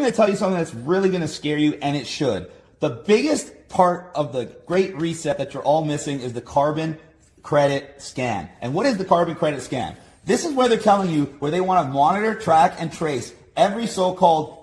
going to tell you something that's really going to scare you, and it should. The biggest part of the Great Reset that you're all missing is the carbon credit scan. And what is the carbon credit scan? This is where they're telling you where they want to monitor, track, and trace every so-called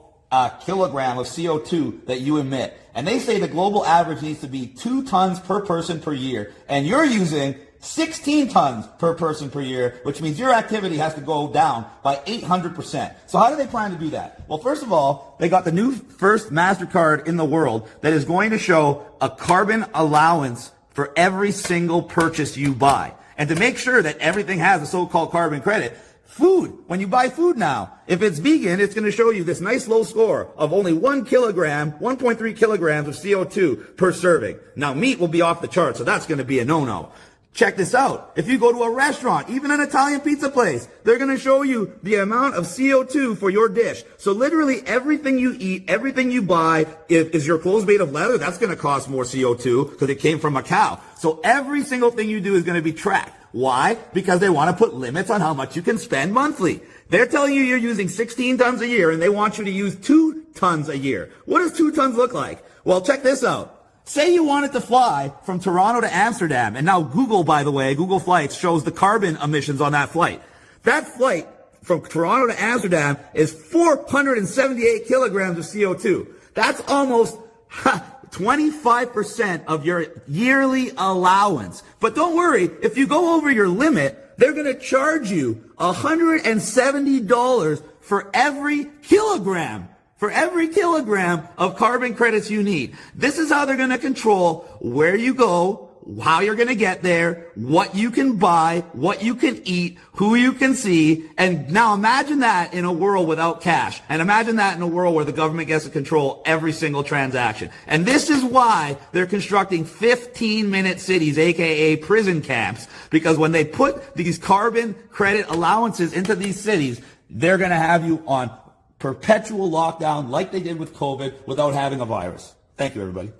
kilogram of CO2 that you emit. And they say the global average needs to be 2 tons per person per year. And you're using 16 tons per person per year, which means your activity has to go down by 800%. So how do they plan to do that? Well, first of all, they got the new first MasterCard in the world that is going to show a carbon allowance for every single purchase you buy. And to make sure that everything has a so-called carbon credit, food, when you buy food now, if it's vegan, it's going to show you this nice low score of only 1 kilogram, 1.3 kilograms of CO2 per serving. Now, meat will be off the chart, so that's going to be a no-no. Check this out. If you go to a restaurant, even an Italian pizza place, they're going to show you the amount of CO2 for your dish. So literally everything you eat, everything you buy, is your clothes made of leather? That's going to cost more CO2 because it came from a cow. So every single thing you do is going to be tracked. Why? Because they want to put limits on how much you can spend monthly. They're telling you you're using 16 tons a year and they want you to use 2 tons a year. What does 2 tons look like? Well, check this out. Say you wanted to fly from Toronto to Amsterdam, and now Google, by the way, Google Flights shows the carbon emissions on that flight. That flight from Toronto to Amsterdam is 478 kilograms of CO2. That's almost 25% of your yearly allowance. But don't worry, if you go over your limit, they're going to charge you $170 for every kilogram. For every kilogram of carbon credits you need. This is how they're going to control where you go, how you're going to get there, what you can buy, what you can eat, who you can see. And now imagine that in a world without cash. And imagine that in a world where the government gets to control every single transaction. And this is why they're constructing 15-minute cities, aka prison camps. Because when they put these carbon credit allowances into these cities, they're going to have you on perpetual lockdown like they did with COVID without having a virus. Thank you, everybody.